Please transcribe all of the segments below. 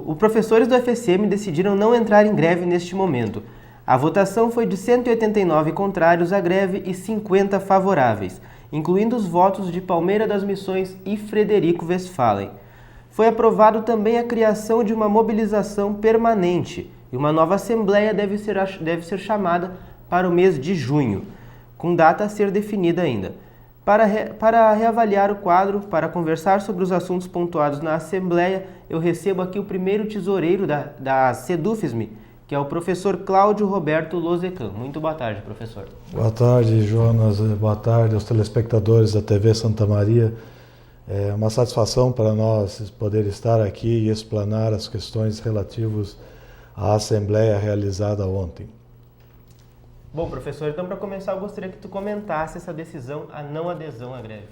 Os professores do FSM decidiram não entrar em greve neste momento. A votação foi de 189 contrários à greve e 50 favoráveis, incluindo os votos de Palmeira das Missões e Frederico Westphalen. Foi aprovado também a criação de uma mobilização permanente e uma nova assembleia deve ser chamada para o mês de junho, com data a ser definida ainda. Para reavaliar o quadro, para conversar sobre os assuntos pontuados na Assembleia, eu recebo aqui o primeiro tesoureiro da Sedufism, que é o professor Cláudio Roberto Lozecan. Muito boa tarde, professor. Boa tarde, Jonas. Boa tarde aos telespectadores da TV Santa Maria. É uma satisfação para nós poder estar aqui e explanar as questões relativas à Assembleia realizada ontem. Bom, professor, então para começar eu gostaria que tu comentasse essa decisão, a não adesão à greve.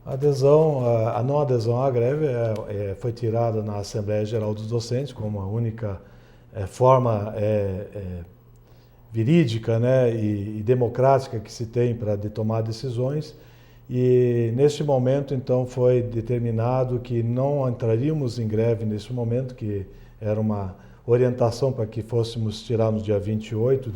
A não adesão à greve foi tirada na Assembleia Geral dos Docentes como a única forma verídica, né, e democrática que se tem para tomar decisões. E neste momento, então, foi determinado que não entraríamos em greve neste momento, que era uma orientação para que fôssemos tirar no dia 28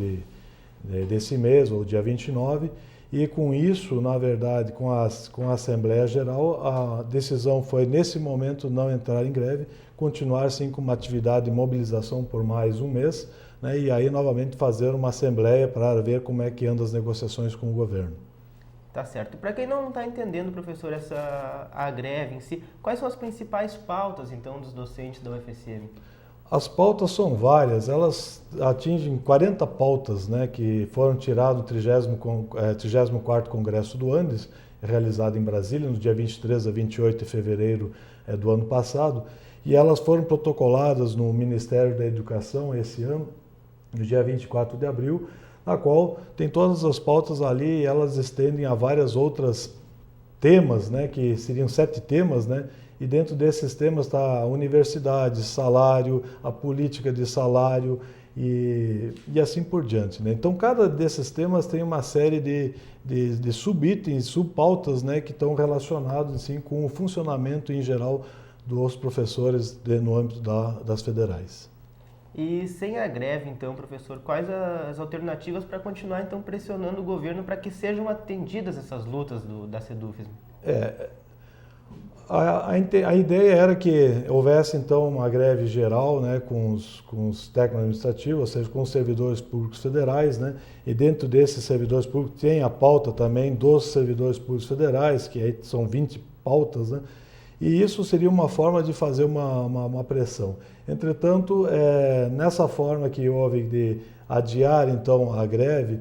desse mês, ou dia 29, e com isso, na verdade, com a Assembleia Geral, a decisão foi, nesse momento, não entrar em greve, continuar, sim, com uma atividade de mobilização por mais um mês, né, e aí, novamente, fazer uma Assembleia para ver como é que andam as negociações com o governo. Tá certo. Para quem não está entendendo, professor, a greve em si, quais são as principais pautas, então, dos docentes da UFSM? As pautas são várias, elas atingem 40 pautas, né, que foram tiradas do 34º Congresso do Andes, realizado em Brasília, no dia 23 a 28 de fevereiro do ano passado, e elas foram protocoladas no Ministério da Educação esse ano, no dia 24 de abril, na qual tem todas as pautas ali e elas estendem a várias outras temas, né, que seriam 7 temas, né, e dentro desses temas está a universidade, salário, a política de salário e assim por diante, né? Então, cada desses temas tem uma série de subitens, subpautas, né, que estão relacionados assim, com o funcionamento em geral dos professores no âmbito das federais. E sem a greve, então, professor, quais as alternativas para continuar, então, pressionando o governo para que sejam atendidas essas lutas da Sedufism? A ideia era que houvesse, então, uma greve geral, né, com os técnicos administrativos, ou seja, com os servidores públicos federais, né, e dentro desses servidores públicos tem a pauta também dos servidores públicos federais, que aí são 20 pautas, né, e isso seria uma forma de fazer uma pressão. Entretanto, nessa forma que houve de adiar, então, a greve,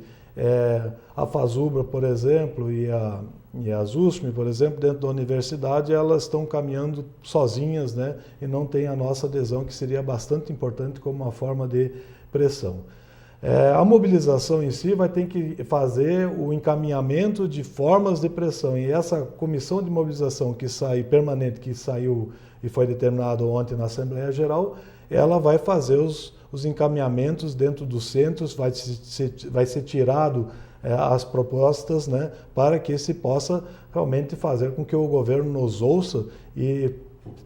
a FASUBRA, por exemplo, e a ZUSM, por exemplo, dentro da universidade, elas estão caminhando sozinhas, né, e não tem a nossa adesão, que seria bastante importante como uma forma de pressão. A mobilização em si vai ter que fazer o encaminhamento de formas de pressão, e essa comissão de mobilização permanente que saiu e foi determinado ontem na Assembleia Geral, ela vai fazer os encaminhamentos dentro dos centros, vai ser tirado as propostas, né, para que se possa realmente fazer com que o governo nos ouça e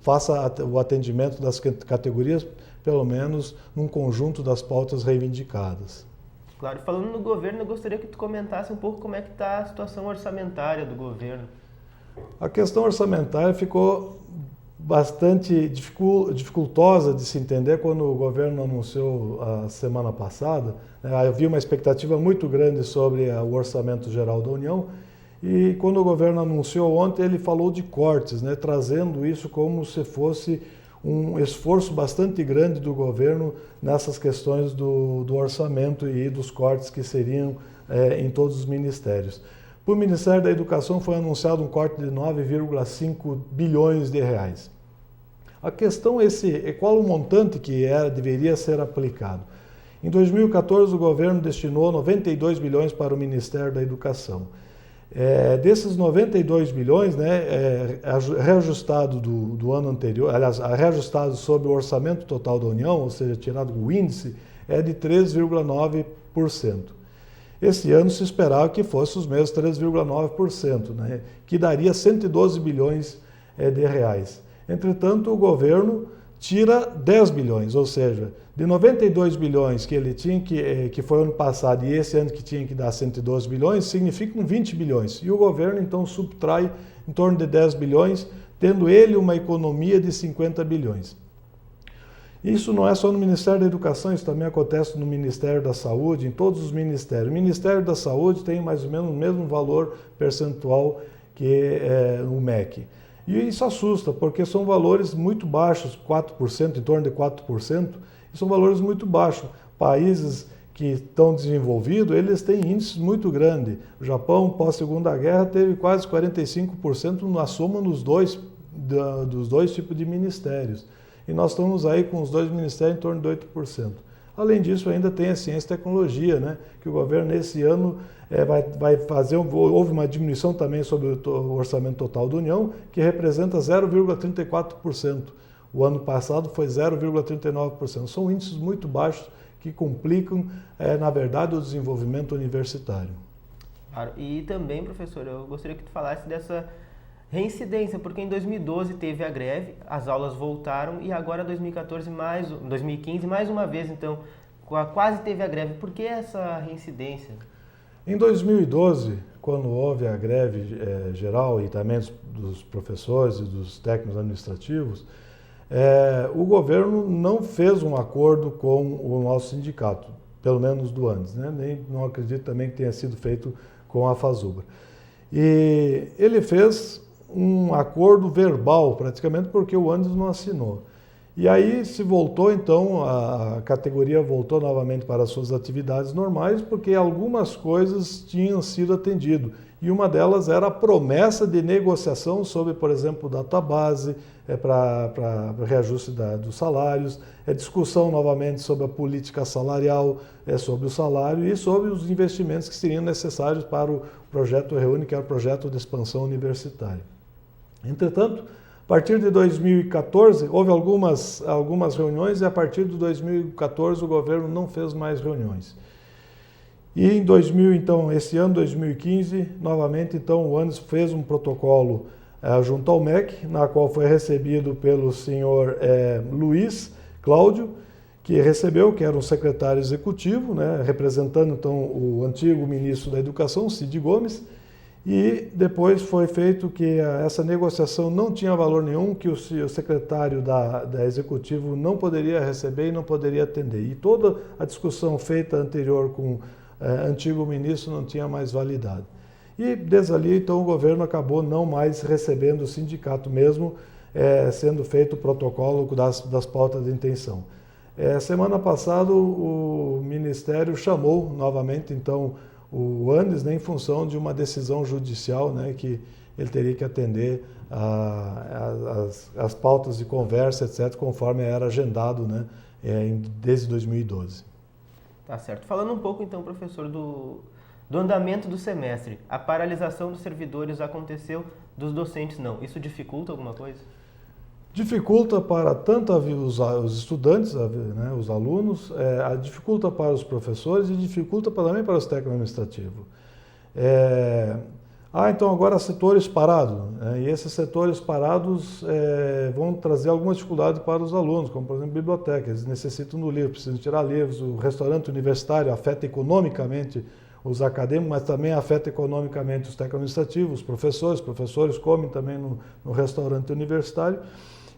faça o atendimento das categorias, pelo menos num conjunto das pautas reivindicadas. Claro, falando no governo, eu gostaria que tu comentasse um pouco como é que está a situação orçamentária do governo. A questão orçamentária ficou bastante dificultosa de se entender quando o governo anunciou a semana passada. Havia uma expectativa muito grande sobre o orçamento geral da União e quando o governo anunciou ontem, ele falou de cortes, né, trazendo isso como se fosse um esforço bastante grande do governo nessas questões do orçamento e dos cortes que seriam em todos os ministérios. Para o Ministério da Educação foi anunciado um corte de 9,5 bilhões de reais. A questão é qual o montante que deveria ser aplicado. Em 2014, o governo destinou 92 bilhões para o Ministério da Educação. Desses 92 bilhões, né, reajustado do ano anterior, aliás, reajustado sobre o orçamento total da União, ou seja, tirado o índice, é de 3,9%. Esse ano se esperava que fosse os mesmos 3,9%, né, que daria 112 bilhões de reais. Entretanto, o governo tira 10 bilhões, ou seja, de 92 bilhões que ele tinha que foi ano passado e esse ano que tinha que dar 112 bilhões, significam 20 bilhões. E o governo então subtrai em torno de 10 bilhões, tendo ele uma economia de 50 bilhões. Isso não é só no Ministério da Educação, isso também acontece no Ministério da Saúde, em todos os ministérios. O Ministério da Saúde tem mais ou menos o mesmo valor percentual que o MEC. E isso assusta, porque são valores muito baixos, 4%, em torno de 4%, e são valores muito baixos. Países que estão desenvolvidos, eles têm índices muito grandes. O Japão, pós-Segunda Guerra, teve quase 45% na soma dos dois tipos de ministérios. E nós estamos aí com os dois ministérios em torno de 8%. Além disso, ainda tem a ciência e tecnologia, né? Que o governo, nesse ano, vai fazer, houve uma diminuição também sobre o orçamento total da União, que representa 0,34%. O ano passado foi 0,39%. São índices muito baixos que complicam, na verdade, o desenvolvimento universitário. Claro. E também, professor, eu gostaria que tu falasse dessa reincidência, porque em 2012 teve a greve, as aulas voltaram e agora 2015 mais uma vez, então, quase teve a greve. Por que essa reincidência? Em 2012, quando houve a greve geral e também dos professores e dos técnicos administrativos, o governo não fez um acordo com o nosso sindicato, pelo menos do ANDES, né? Não acredito também que tenha sido feito com a FASUBRA. E ele fez um acordo verbal, praticamente, porque o ANDES não assinou. E aí se voltou, então, a categoria voltou novamente para as suas atividades normais, porque algumas coisas tinham sido atendidas. E uma delas era a promessa de negociação sobre, por exemplo, database, para reajuste dos salários, discussão novamente sobre a política salarial, sobre o salário e sobre os investimentos que seriam necessários para o projeto REUNI, que é o projeto de expansão universitária. Entretanto, a partir de 2014, houve algumas reuniões e a partir de 2014 o governo não fez mais reuniões. E em esse ano 2015, novamente, então, o ANDES fez um protocolo junto ao MEC, na qual foi recebido pelo senhor Luiz Cláudio, que era um secretário executivo, né, representando então o antigo ministro da Educação, Cid Gomes, e depois foi feito que essa negociação não tinha valor nenhum, que o secretário da executivo não poderia receber e não poderia atender. E toda a discussão feita anterior com o antigo ministro não tinha mais validade. E desde ali, então, o governo acabou não mais recebendo o sindicato mesmo, sendo feito o protocolo das pautas de intenção. Semana passada, o Ministério chamou novamente, então, o ANDES, né, em função de uma decisão judicial, né, que ele teria que atender as pautas de conversa, etc., conforme era agendado, né, desde 2012. Tá certo. Falando um pouco, então, professor, do andamento do semestre, a paralisação dos servidores aconteceu, dos docentes não. Isso dificulta alguma coisa? Dificulta para tanto os estudantes, né, os alunos, dificulta para os professores e dificulta também para os técnicos administrativos. Então agora setores parados, né, e esses setores parados vão trazer alguma dificuldade para os alunos, como por exemplo biblioteca, eles necessitam do livro, precisam tirar livros, o restaurante universitário afeta economicamente os acadêmicos, mas também afeta economicamente os técnicos administrativos, os professores comem também no restaurante universitário.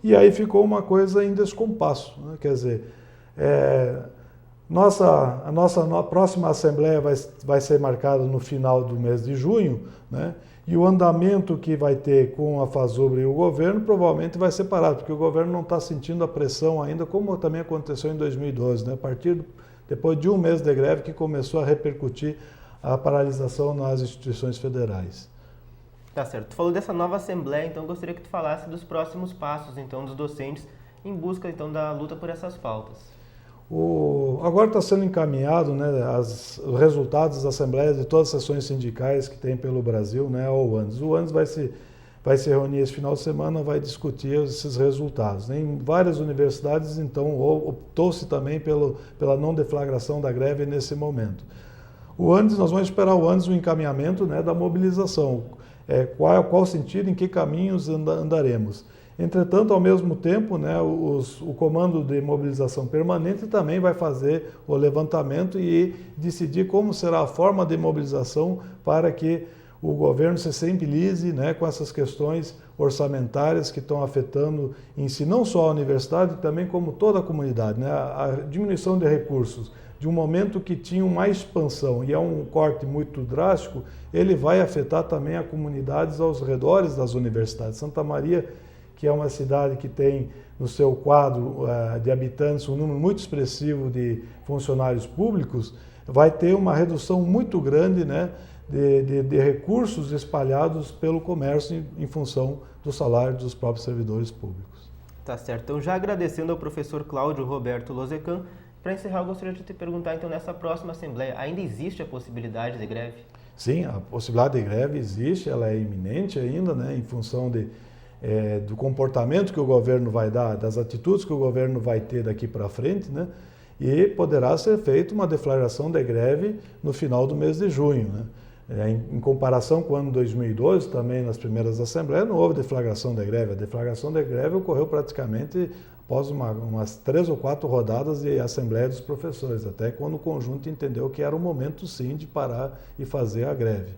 E aí ficou uma coisa em descompasso, né? Quer dizer, a nossa próxima assembleia vai ser marcada no final do mês de junho, né? E o andamento que vai ter com a FASUBRA e o governo provavelmente vai ser parado, porque o governo não está sentindo a pressão ainda, como também aconteceu em 2012, né? Depois de um mês de greve que começou a repercutir a paralisação nas instituições federais. Tá certo. Tu falou dessa nova assembleia, então eu gostaria que tu falasse dos próximos passos, então, dos docentes em busca, então, da luta por essas pautas. Agora está sendo encaminhado, né, os resultados das assembleias de todas as sessões sindicais que tem pelo Brasil, né, ao ANDES. O ANDES vai se reunir esse final de semana, vai discutir esses resultados. Em várias universidades, então, optou-se também pela não deflagração da greve nesse momento. O ANDES, nós vamos esperar o ANDES o encaminhamento, né, da mobilização. Qual sentido, em que caminhos andaremos. Entretanto, ao mesmo tempo, né, o Comando de Mobilização Permanente também vai fazer o levantamento e decidir como será a forma de mobilização para que o governo se sensibilize, né, com essas questões orçamentárias que estão afetando em si não só a universidade, também como toda a comunidade. Né? A diminuição de recursos de um momento que tinha uma expansão e é um corte muito drástico, ele vai afetar também as comunidades aos redores das universidades. Santa Maria, que é uma cidade que tem no seu quadro de habitantes um número muito expressivo de funcionários públicos, vai ter uma redução muito grande, né, de recursos espalhados pelo comércio em função do salário dos próprios servidores públicos. Tá certo. Então, já agradecendo ao professor Cláudio Roberto Lozecan, para encerrar, eu gostaria de te perguntar, então, nessa próxima Assembleia, ainda existe a possibilidade de greve? Sim, a possibilidade de greve existe, ela é iminente ainda, né, em função do comportamento que o governo vai dar, das atitudes que o governo vai ter daqui para frente, né, e poderá ser feita uma deflagração de greve no final do mês de junho, né. Em comparação com o ano 2012, também nas primeiras assembleias, não houve deflagração de greve. A deflagração de greve ocorreu praticamente após umas 3 ou 4 rodadas de assembleia dos professores, até quando o conjunto entendeu que era o momento sim de parar e fazer a greve.